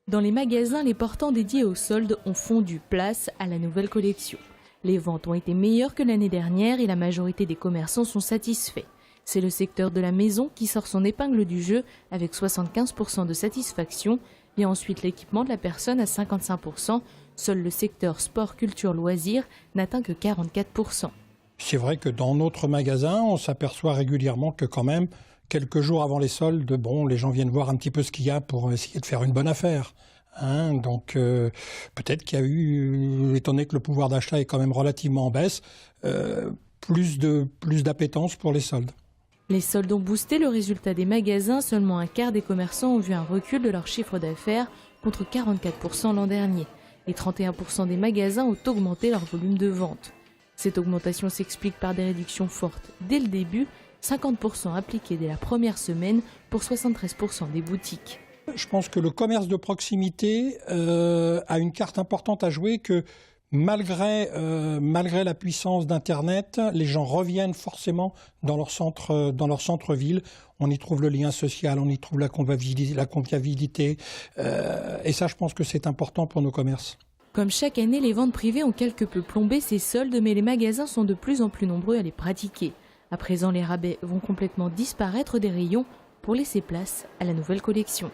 Dans les magasins, les portants dédiés aux soldes ont fondu place à la nouvelle collection. Les ventes ont été meilleures que l'année dernière et la majorité des commerçants sont satisfaits. C'est le secteur de la maison qui sort son épingle du jeu avec 75% de satisfaction et ensuite l'équipement de la personne à 55%. Seul le secteur sport, culture, loisirs n'atteint que 44%. C'est vrai que dans notre magasin, on s'aperçoit régulièrement que quand même, quelques jours avant les soldes, les gens viennent voir un petit peu ce qu'il y a pour essayer de faire une bonne affaire. Donc peut-être qu'il y a eu, étant donné que le pouvoir d'achat est quand même relativement en baisse, plus d'appétence pour les soldes. Les soldes ont boosté le résultat des magasins. Seulement un quart des commerçants ont vu un recul de leur chiffre d'affaires contre 44% l'an dernier. Et 31% des magasins ont augmenté leur volume de vente. Cette augmentation s'explique par des réductions fortes dès le début, 50% appliquées dès la première semaine pour 73% des boutiques. Je pense que le commerce de proximité a une carte importante à jouer, que malgré la puissance d'Internet, les gens reviennent forcément dans leur centre-ville. On y trouve le lien social, on y trouve la convivialité. Et ça, je pense que c'est important pour nos commerces. Comme chaque année, les ventes privées ont quelque peu plombé ces soldes, mais les magasins sont de plus en plus nombreux à les pratiquer. À présent, les rabais vont complètement disparaître des rayons pour laisser place à la nouvelle collection.